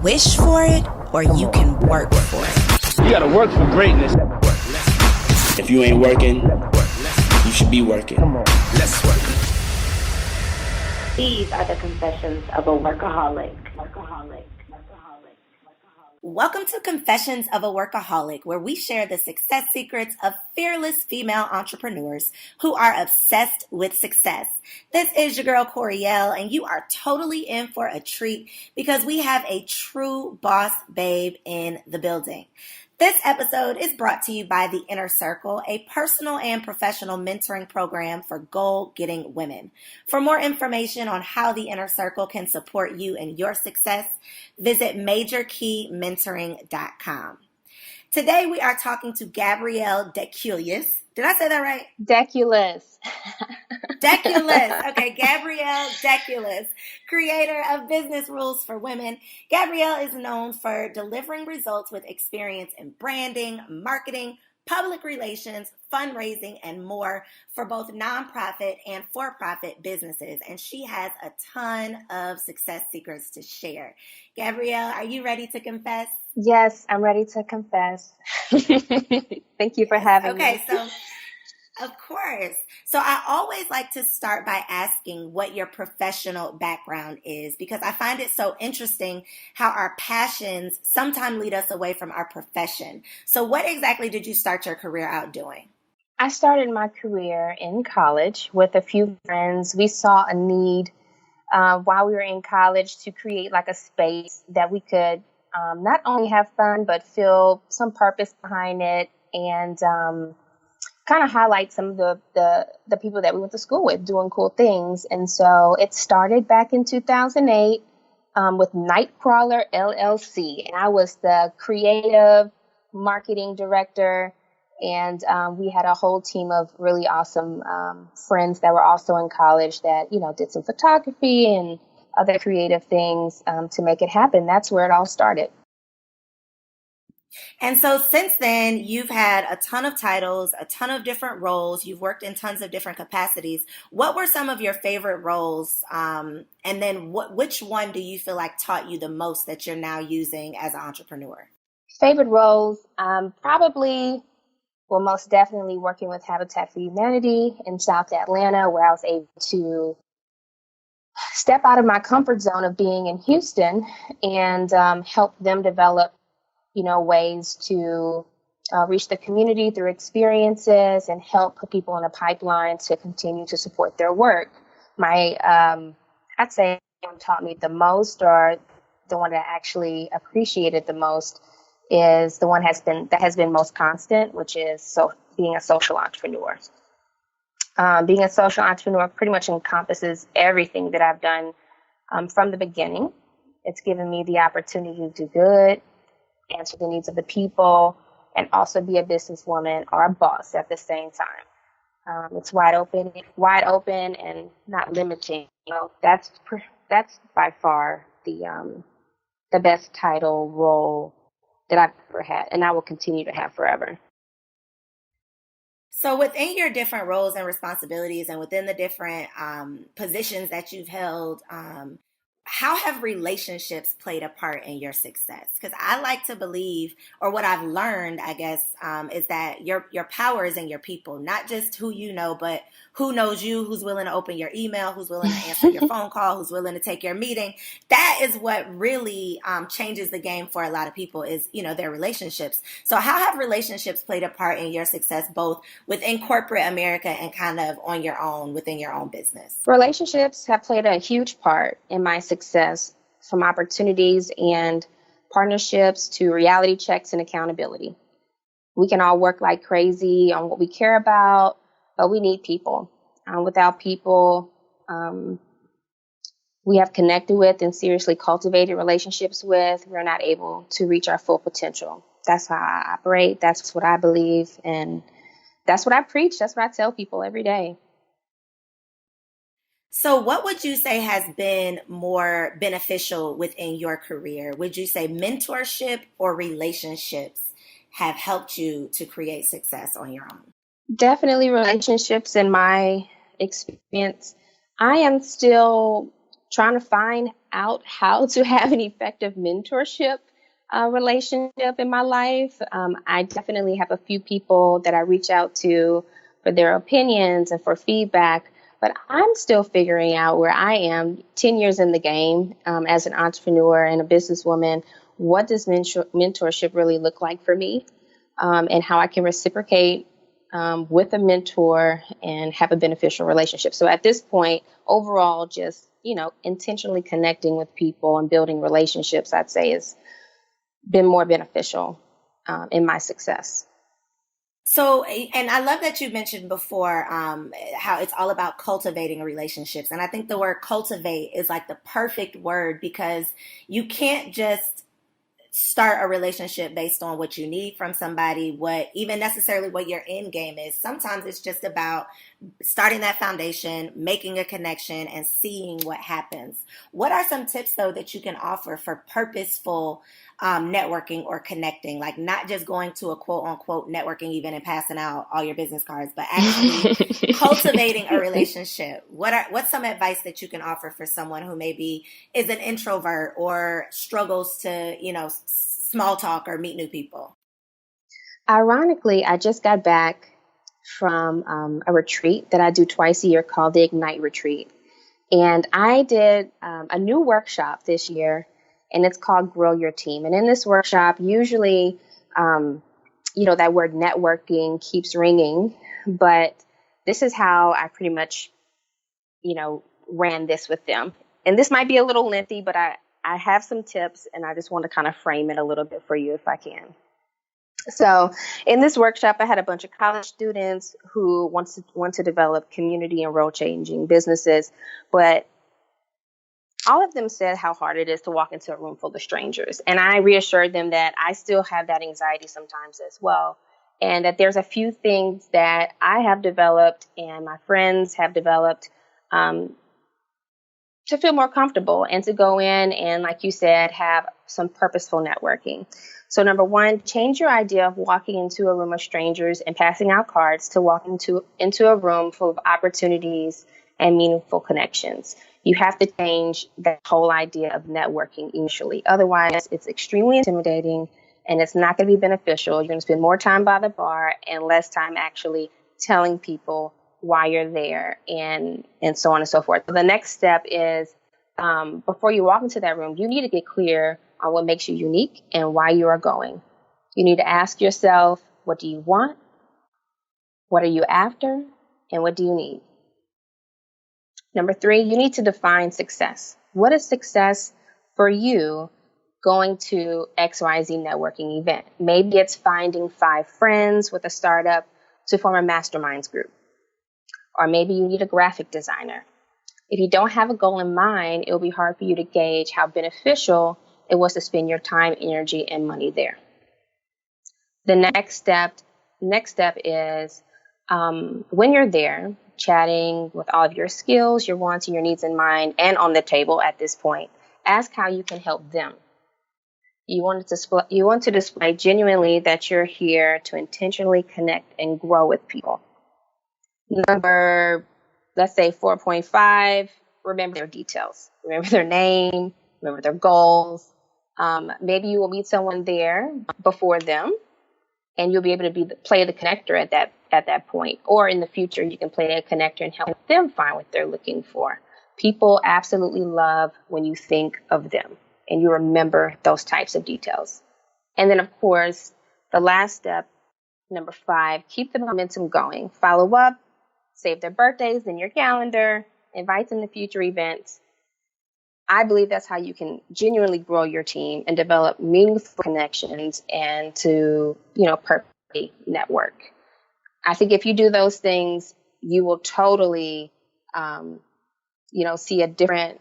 wish for it or you can work for it. You gotta work for greatness. If you ain't working, you should be working. Come on, let's work. These are the confessions of a workaholic. Welcome to Confessions of a Workaholic, where we share the success secrets of fearless female entrepreneurs who are obsessed with success. This is your girl, Coriel, and you are totally in for a treat because we have a true boss babe in the building. This episode is brought to you by The Inner Circle, a personal and professional mentoring program for goal-getting women. For more information on how The Inner Circle can support you in your success, visit majorkeymentoring.com. Today we are talking to Gabrielle Deculus. Did I say that right? Deculus. Deculus. Okay, Gabrielle Deculus, creator of Business Rules for Women. Gabrielle is known for delivering results with experience in branding, marketing, public relations, fundraising, and more for both nonprofit and for-profit businesses. And she has a ton of success secrets to share. Gabrielle, are you ready to confess? Yes, I'm ready to confess. Thank you for having me. Okay, so of course. So I always like to start by asking what your professional background is, because I find it so interesting how our passions sometimes lead us away from our profession. So what exactly did you start your career out doing? I started my career in college with a few friends. We saw a need while we were in college to create like a space that we could not only have fun, but feel some purpose behind it and kind of highlight some of the people that we went to school with doing cool things. And so it started back in 2008 with Nightcrawler LLC. And I was the creative marketing director. And we had a whole team of really awesome friends that were also in college that, you know, did some photography and other creative things to make it happen. That's where it all started. And so since then, you've had a ton of titles, a ton of different roles. You've worked in tons of different capacities. What were some of your favorite roles? And then which one do you feel like taught you the most that you're now using as an entrepreneur? Favorite roles, probably, well, most definitely working with Habitat for Humanity in South Atlanta, where I was able to step out of my comfort zone of being in Houston and help them develop ways to reach the community through experiences and help put people in a pipeline to continue to support their work. My, I'd say what taught me the most, or the one that I actually appreciated the most, is the one that has been most constant, which is being a social entrepreneur. Being a social entrepreneur pretty much encompasses everything that I've done from the beginning. It's given me the opportunity to do good, answer the needs of the people, and also be a businesswoman or a boss at the same time. It's wide open and not limiting. That's by far the best title role that I've ever had, and I will continue to have forever. So within your different roles and responsibilities and within the different positions that you've held, how have relationships played a part in your success? Because I like to believe, or what I've learned, I guess, is that your power is in your people, not just who you know, but who knows you, who's willing to open your email, who's willing to answer your phone call, who's willing to take your meeting. That is what really changes the game for a lot of people is, their relationships. So how have relationships played a part in your success, both within corporate America and kind of on your own, within your own business? Relationships have played a huge part in my success, from opportunities and partnerships to reality checks and accountability. We can all work like crazy on what we care about, but we need people. Without people we have connected with and seriously cultivated relationships with, we're not able to reach our full potential. That's how I operate. That's what I believe. And that's what I preach. That's what I tell people every day. So what would you say has been more beneficial within your career? Would you say mentorship or relationships have helped you to create success on your own? Definitely relationships in my experience. I am still trying to find out how to have an effective mentorship relationship in my life. I definitely have a few people that I reach out to for their opinions and for feedback, but I'm still figuring out where I am 10 years in the game as an entrepreneur and a businesswoman. What does mentorship really look like for me, and how I can reciprocate with a mentor and have a beneficial relationship. So at this point, overall, just, intentionally connecting with people and building relationships, I'd say has been more beneficial in my success. So, and I love that you mentioned before how it's all about cultivating relationships. And I think the word cultivate is like the perfect word, because you can't just start a relationship based on what you need from somebody, what even necessarily what your end game is. Sometimes it's just about starting that foundation, making a connection, and seeing what happens. What are some tips, though, that you can offer for purposeful networking or connecting, like not just going to a quote unquote networking event and passing out all your business cards, but actually cultivating a relationship? What's some advice that you can offer for someone who maybe is an introvert or struggles to, small talk or meet new people? Ironically, I just got back from a retreat that I do twice a year called the Ignite Retreat. And I did a new workshop this year, and it's called Grow Your Team. And in this workshop, usually, that word networking keeps ringing, but this is how I pretty much, ran this with them. And this might be a little lengthy, but I have some tips, and I just want to kind of frame it a little bit for you if I can. So in this workshop, I had a bunch of college students who want to develop community and role-changing businesses, but all of them said how hard it is to walk into a room full of strangers. And I reassured them that I still have that anxiety sometimes as well, and that there's a few things that I have developed and my friends have developed to feel more comfortable and to go in and, like you said, have some purposeful networking. So number one, change your idea of walking into a room of strangers and passing out cards to walking into a room full of opportunities and meaningful connections. You have to change that whole idea of networking initially. Otherwise, it's extremely intimidating and it's not going to be beneficial. You're going to spend more time by the bar and less time actually telling people why you're there, and so on and so forth. So the next step is, before you walk into that room, you need to get clear on what makes you unique and why you are going. You need to ask yourself, what do you want? What are you after? And what do you need? Number three, you need to define success. What is success for you going to XYZ networking event? Maybe it's finding 5 friends with a startup to form a masterminds group. Or maybe you need a graphic designer. If you don't have a goal in mind, it will be hard for you to gauge how beneficial it was to spend your time, energy, and money there. The next step is when you're there, chatting with all of your skills, your wants, and your needs in mind, and on the table at this point, ask how you can help them. You want to display genuinely that you're here to intentionally connect and grow with people. Number, let's say 4.5, remember their details. Remember their name, remember their goals. Maybe you will meet someone there before them, and you'll be able to play the connector at that point. Or in the future, you can play a connector and help them find what they're looking for. People absolutely love when you think of them and you remember those types of details. And then, of course, the last step, number 5, keep the momentum going. Follow up. Save their birthdays in your calendar, invite them to future events. I believe that's how you can genuinely grow your team and develop meaningful connections and to, purposely network. I think if you do those things, you will totally, see a different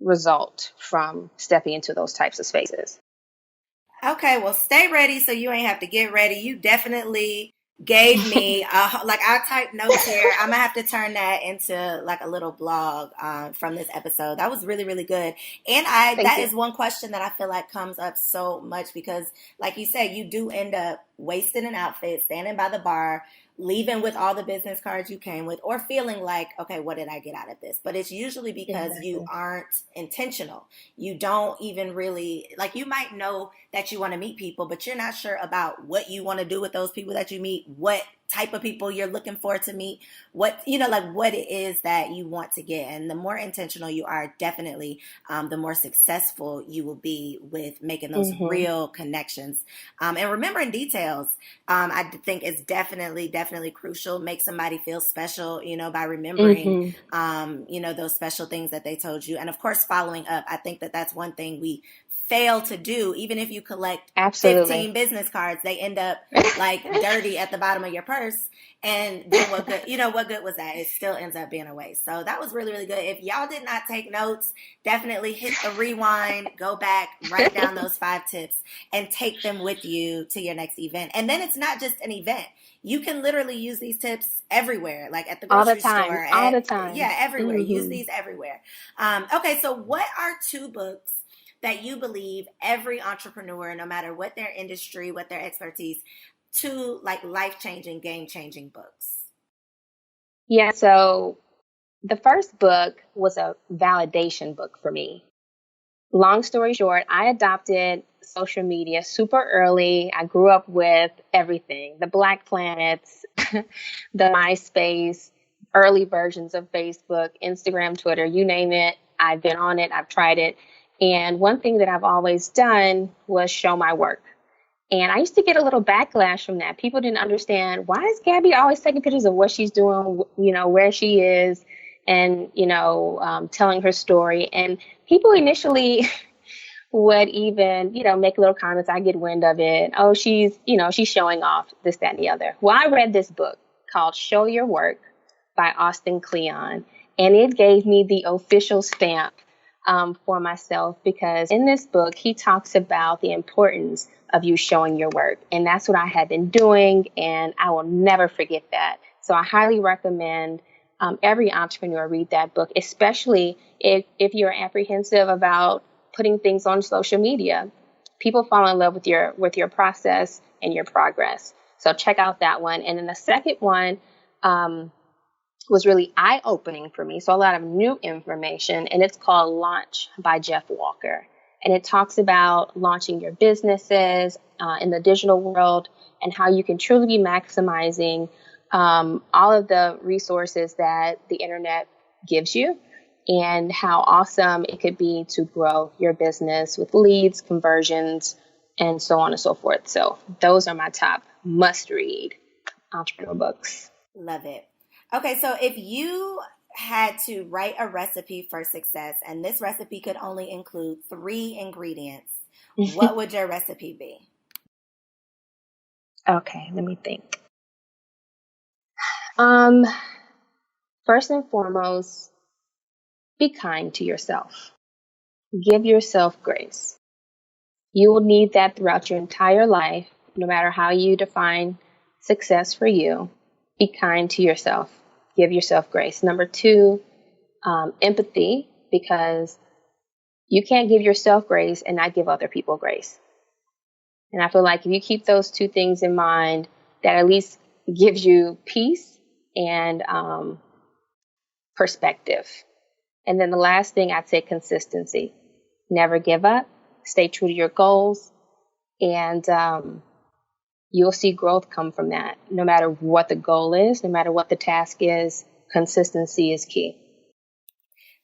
result from stepping into those types of spaces. Okay, well, stay ready so you ain't have to get ready. You definitely gave me I typed notes here. I'm gonna have to turn that into like a little blog from this episode. That was really, really good. And that is one question that I feel like comes up so much because, like you said, you do end up wasting an outfit, standing by the bar, leaving with all the business cards you came with, or feeling like, okay, what did I get out of this? But it's usually because you aren't intentional. You don't even really, like, you might know that you want to meet people, but you're not sure about what you want to do with those people that you meet, what type of people you're looking for to meet, what, like what it is that you want to get. And the more intentional you are, definitely, the more successful you will be with making those real connections. And remembering details, I think is definitely crucial. Make somebody feel special, by remembering, those special things that they told you. And of course, following up. I think that that's one thing we fail to do. Even if you collect 15 business cards, they end up like dirty at the bottom of your purse. And then what good was that? It still ends up being a waste. So that was really, really good. If y'all did not take notes, definitely hit the rewind, go back, write down those 5 tips and take them with you to your next event. And then it's not just an event. You can literally use these tips everywhere, like at the grocery store. All the time. Yeah, everywhere. Use these everywhere. Okay, so what are 2 books that you believe every entrepreneur, no matter what their industry, what their expertise, 2 like life-changing, game-changing books? Yeah, so the first book was a validation book for me. Long story short, I adopted social media super early. I grew up with everything, the Black Planets, the MySpace, early versions of Facebook, Instagram, Twitter, you name it. I've been on it. I've tried it. And one thing that I've always done was show my work. And I used to get a little backlash from that. People didn't understand, why is Gabby always taking pictures of what she's doing, where she is, and, telling her story. And people initially would even, make little comments. I get wind of it. Oh, she's showing off this, that, and the other. Well, I read this book called Show Your Work by Austin Kleon, and it gave me the official stamp for myself, because in this book, he talks about the importance of you showing your work. And that's what I had been doing, and I will never forget that. So I highly recommend every entrepreneur read that book, especially if you're apprehensive about putting things on social media. People fall in love with your process and your progress. So check out that one. And then the second one was really eye-opening for me. So a lot of new information, and it's called Launch by Jeff Walker. And it talks about launching your businesses in the digital world and how you can truly be maximizing all of the resources that the internet gives you, and how awesome it could be to grow your business with leads, conversions, and so on and so forth. So those are my top must-read entrepreneur books. Love it. Okay, so if you had to write a recipe for success, and this recipe could only include 3 ingredients, what would your recipe be? Okay, let me think. First and foremost, be kind to yourself. Give yourself grace. You will need that throughout your entire life, no matter how you define success for you. Be kind to yourself. Give yourself grace. Number 2, empathy, because you can't give yourself grace and not give other people grace. And I feel like if you keep those 2 things in mind, that at least gives you peace and perspective. And then the last thing, I'd say consistency. Never give up. Stay true to your goals. And you'll see growth come from that. No matter what the goal is, no matter what the task is, consistency is key.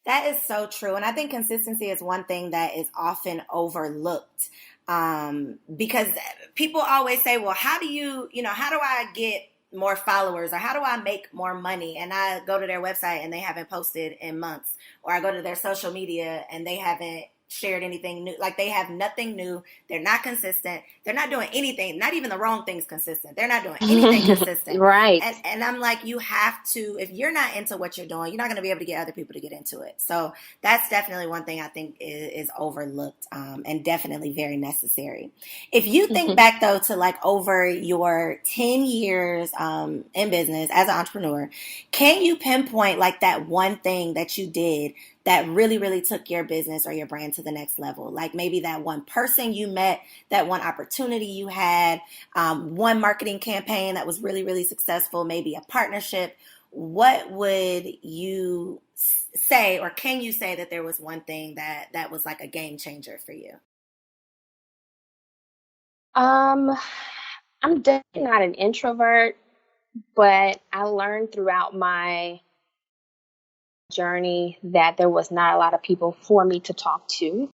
That is so true. And I think consistency is one thing that is often overlooked, because people always say, well, how do I get more followers, or how do I make more money? And I go to their website and they haven't posted in months, or I go to their social media and they haven't shared anything new. Like, they have nothing new. They're not consistent. They're not doing anything, not even the wrong things consistent. They're not doing anything consistent. Right. And I'm like, you have to, if you're not into what you're doing, you're not going to be able to get other people to get into it. So that's definitely one thing I think is overlooked, and definitely very necessary. If you think back though to like over your 10 years in business as an entrepreneur, can you pinpoint like that one thing that you did that really, really took your business or your brand to the next level? Like maybe that one person you met, that one opportunity you had, one marketing campaign that was really, really successful, maybe a partnership. What would you say, or can you say that there was one thing that was like a game changer for you? Um, I'm definitely not an introvert, but I learned throughout my journey that there was not a lot of people for me to talk to,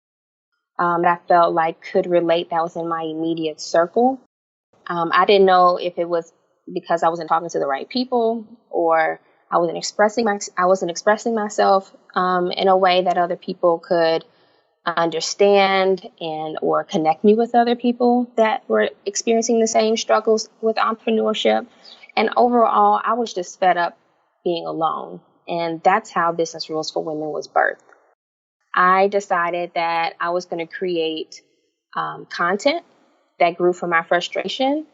that I felt like could relate, that was in my immediate circle. I didn't know if it was because I wasn't talking to the right people, or I wasn't expressing myself in a way that other people could understand and or connect me with other people that were experiencing the same struggles with entrepreneurship. And overall, I was just fed up being alone. And that's how Business Rules for Women was birthed. I decided that I was going to create content that grew from my frustration.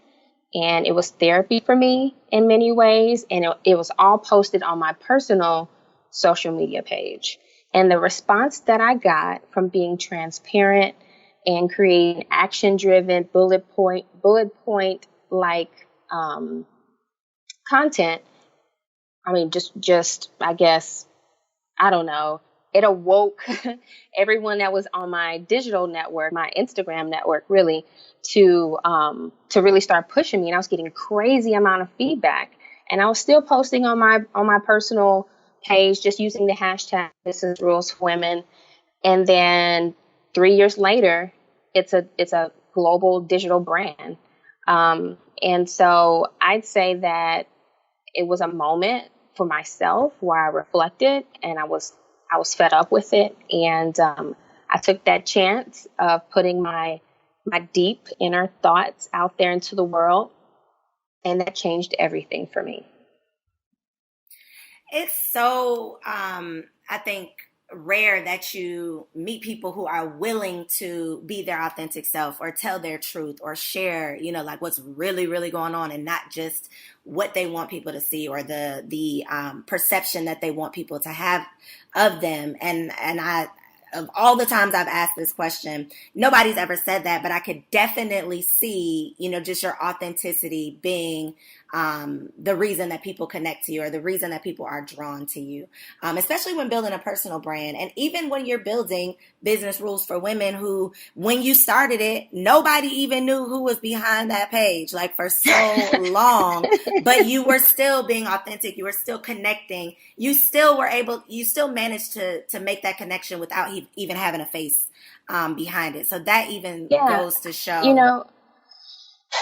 And it was therapy for me in many ways. And it was all posted on my personal social media page. And the response that I got from being transparent and creating action-driven bullet point like content, I mean, just I guess, I don't know. It awoke everyone that was on my digital network, my Instagram network, really, to really start pushing me. And I was getting crazy amount of feedback. And I was still posting on my personal page, just using the hashtag Business Rules for Women. And then 3 years later, it's a global digital brand. And so I'd say that it was a moment for myself where I reflected, and I was fed up with it. And I took that chance of putting my deep inner thoughts out there into the world. And that changed everything for me. It's so, I think, rare that you meet people who are willing to be their authentic self or tell their truth or share, like what's really, really going on, and not just what they want people to see or the perception that they want people to have of them. And of all the times I've asked this question, nobody's ever said that, but I could definitely see, just your authenticity being the reason that people connect to you, or the reason that people are drawn to you, especially when building a personal brand. And even when you're building Business Rules for Women, who, when you started it, nobody even knew who was behind that page, like for so long, but you were still being authentic. You were still connecting. You still managed to make that connection without even having a face behind it. So that even goes to show.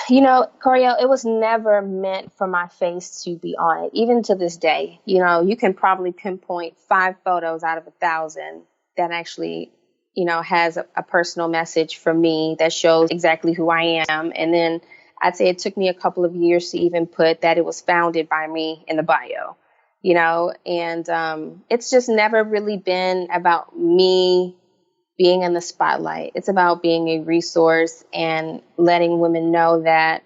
Coriel, it was never meant for my face to be on it. Even to this day, you can probably pinpoint 5 photos out of 1,000 that actually, has a personal message for me that shows exactly who I am. And then I'd say it took me a couple of years to even put that it was founded by me in the bio, and it's just never really been about me being in the spotlight. It's about being a resource and letting women know that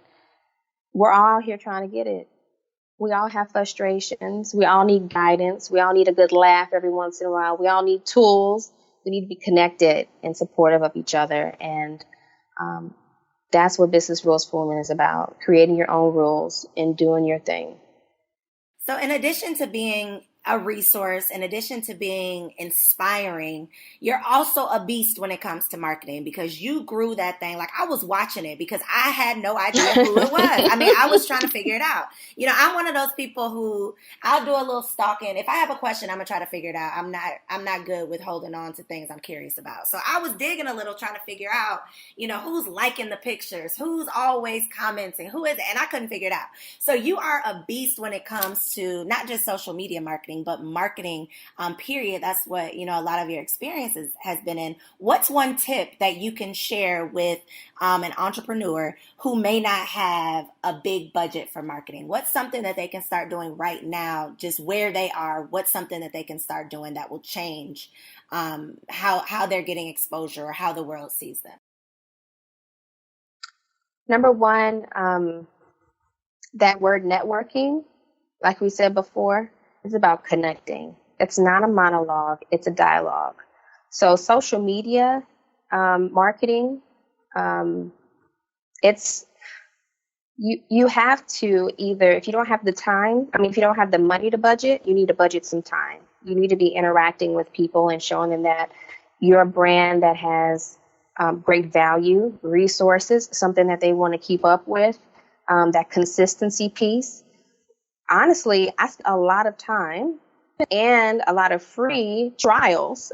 we're all here trying to get it. We all have frustrations. We all need guidance. We all need a good laugh every once in a while. We all need tools. We need to be connected and supportive of each other. And that's what Business Rules for Women is about, creating your own rules and doing your thing. So in addition to being a resource, in addition to being inspiring, you're also a beast when it comes to marketing, because you grew that thing. Like, I was watching it because I had no idea who it was. I mean, I was trying to figure it out. I'm one of those people who, I'll do a little stalking. If I have a question, I'm gonna try to figure it out. I'm not good with holding on to things I'm curious about. So I was digging a little, trying to figure out, who's liking the pictures, who's always commenting, who is it? And I couldn't figure it out. So you are a beast when it comes to not just social media marketing, but marketing, period. That's what, a lot of your experiences has been in. What's one tip that you can share with an entrepreneur who may not have a big budget for marketing? What's something that they can start doing right now, just where they are? What's something that they can start doing that will change how they're getting exposure or how the world sees them? Number one, that word networking, like we said before, is about connecting. It's not a monologue, it's a dialogue. So social media marketing, it's you have to either, if you don't have the time, if you don't have the money to budget, you need to budget some time. You need to be interacting with people and showing them that you're a brand that has great value, resources, something that they want to keep up with, that consistency piece. Honestly, I spent a lot of time and a lot of free trials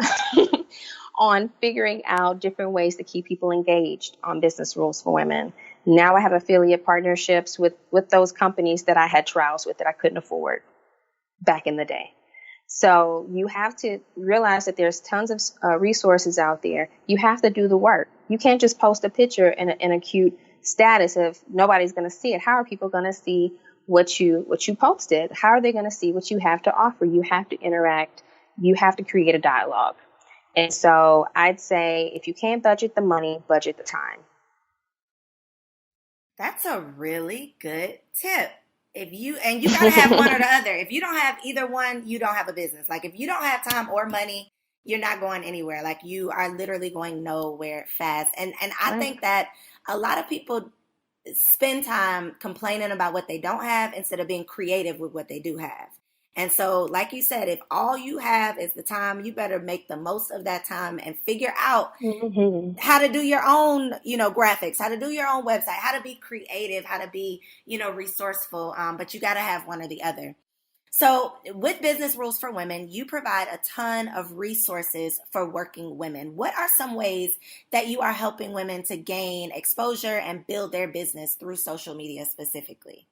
on figuring out different ways to keep people engaged on Business Rules for Women. Now I have affiliate partnerships with those companies that I had trials with that I couldn't afford back in the day. So you have to realize that there's tons of resources out there. You have to do the work. You can't just post a picture in a cute status if nobody's going to see it. How are people going to see what you posted? How are they going to see what you have to offer? You have to interact. You have to create a dialogue. And so I'd say if you can't budget the money, budget the time. That's a really good tip. You gotta have one or the other. If you don't have either one, you don't have a business. Like if you don't have time or money, you're not going anywhere. Like you are literally going nowhere fast. And I think that a lot of people spend time complaining about what they don't have instead of being creative with what they do have. And so, like you said, if all you have is the time, you better make the most of that time and figure out how to do your own, graphics, how to do your own website, how to be creative, how to be, resourceful. But you got to have one or the other. So with Business Rules for Women, you provide a ton of resources for working women. What are some ways that you are helping women to gain exposure and build their business through social media specifically?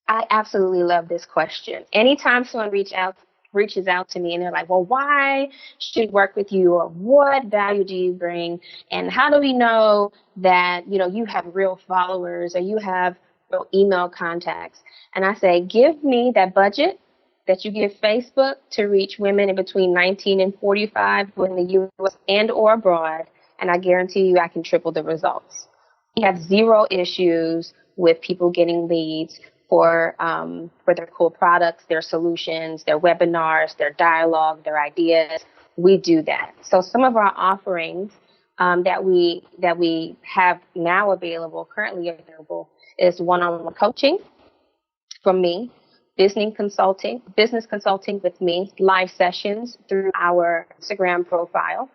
I absolutely love this question. Anytime someone reaches out to me and they're like, well, why should we work with you? Or what value do you bring? And how do we know that, you have real followers or you have real email contacts? And I say, give me that budget that you give Facebook to reach women in between 19 and 45 in the U.S. and or abroad. And I guarantee you I can triple the results. We have zero issues with people getting leads for their cool products, their solutions, their webinars, their dialogue, their ideas. We do that. So some of our offerings that we have now currently available, is one-on-one coaching from me, business consulting with me, live sessions through our Instagram profile,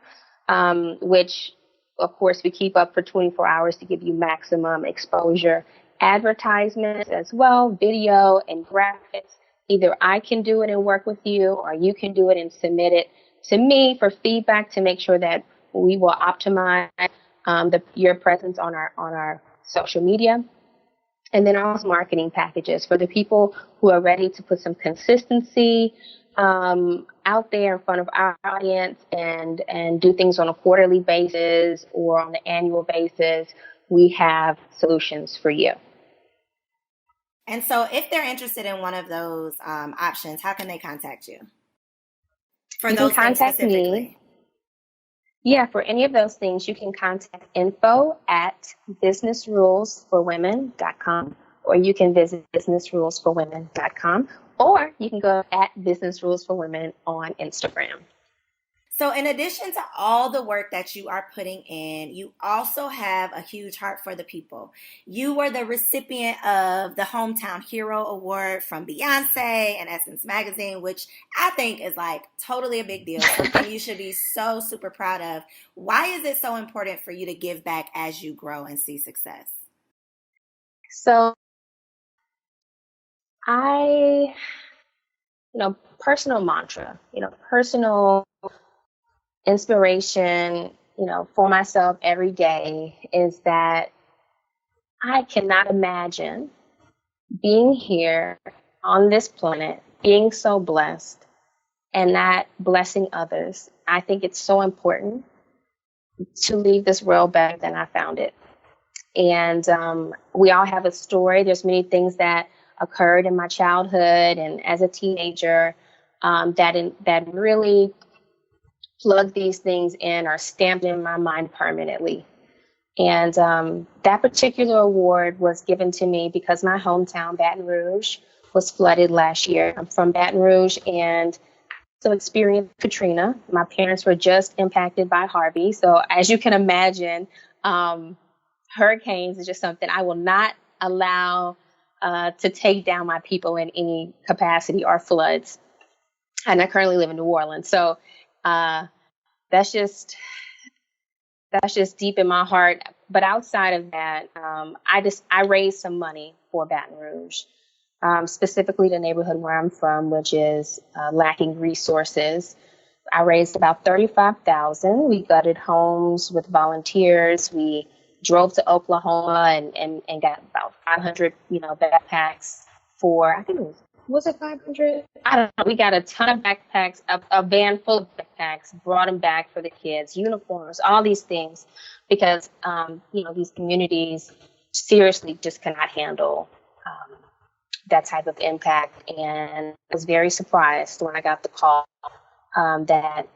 which of course we keep up for 24 hours to give you maximum exposure. Advertisements as well, video and graphics. Either I can do it and work with you, or you can do it and submit it to me for feedback to make sure that we will optimize your presence on our social media. And then also marketing packages for the people who are ready to put some consistency out there in front of our audience and do things on a quarterly basis or on an annual basis. We have solutions for you. And so if they're interested in one of those options, how can they contact you? For those things specifically. Yeah, for any of those things, you can contact info@businessrulesforwomen.com, or you can visit businessrulesforwomen.com, or you can go at Business Rules for Women on Instagram. So in addition to all the work that you are putting in, you also have a huge heart for the people. You were the recipient of the Hometown Hero Award from Beyonce and Essence Magazine, which I think is like totally a big deal. Something you should be so super proud of. Why is it so important for you to give back as you grow and see success? So personal mantra, personal inspiration, for myself every day is that I cannot imagine being here on this planet, being so blessed and not blessing others. I think it's so important to leave this world better than I found it. And we all have a story. There's many things that occurred in my childhood and as a teenager that really plug these things in or stamped in my mind permanently. And that particular award was given to me because my hometown, Baton Rouge, was flooded last year. I'm from Baton Rouge and so experienced Katrina. My parents were just impacted by Harvey. So as you can imagine, hurricanes is just something I will not allow to take down my people in any capacity, or floods. And I currently live in New Orleans. So that's just deep in my heart. But outside of that, I raised some money for Baton Rouge, specifically the neighborhood where I'm from, which is lacking resources. I raised about $35,000. We gutted homes with volunteers. We drove to Oklahoma and got about 500, backpacks for, I think was it 500? I don't know. We got a ton of backpacks, a van full of backpacks, brought them back for the kids, uniforms, all these things, because, these communities seriously just cannot handle that type of impact. And I was very surprised when I got the call that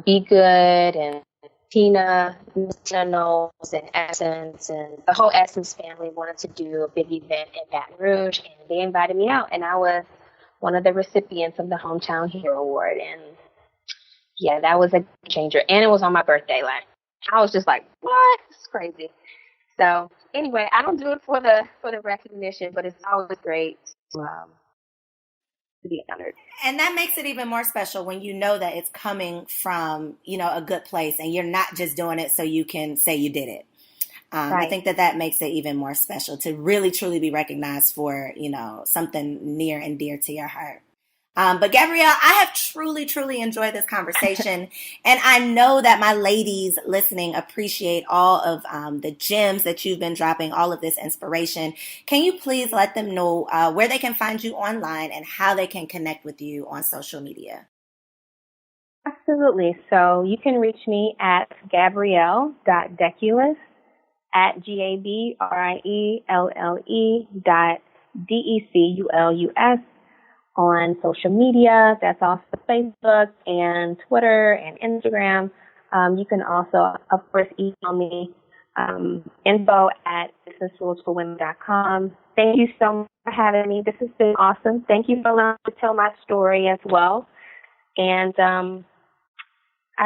Be Good and Tina Knowles and Essence and the whole Essence family wanted to do a big event in Baton Rouge, and they invited me out, and I was one of the recipients of the Hometown Hero Award. And yeah, that was a changer. And it was on my birthday. Like, I was just like, what? It's crazy. So anyway, I don't do it for the recognition, but it's always great to be honored. And that makes it even more special when you know that it's coming from, a good place, and you're not just doing it so you can say you did it. Right. I think that makes it even more special to really, truly be recognized for, something near and dear to your heart. But Gabrielle, I have truly, truly enjoyed this conversation. And I know that my ladies listening appreciate all of the gems that you've been dropping, all of this inspiration. Can you please let them know where they can find you online and how they can connect with you on social media? Absolutely. So you can reach me at Gabrielle.Deculus at GABRIELLE.DECULUS on social media. That's also Facebook and Twitter and Instagram. You can also, of course, email me, info at businessrulesforwomen.com. Thank you so much for having me. This has been awesome. Thank you for allowing me to tell my story as well. And I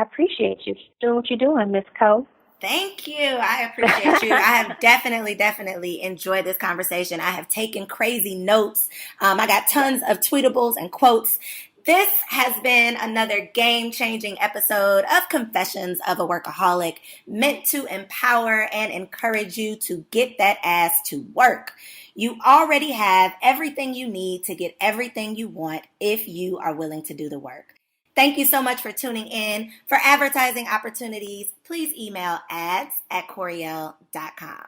appreciate you doing what you're doing, Miss Cole. Thank you. I appreciate you. I have definitely enjoyed this conversation. I have taken crazy notes. I got tons of tweetables and quotes. This has been another game-changing episode of Confessions of a Workaholic, meant to empower and encourage you to get that ass to work. You already have everything you need to get everything you want if you are willing to do the work. Thank you so much for tuning in. For advertising opportunities, please email ads@Coriel.com.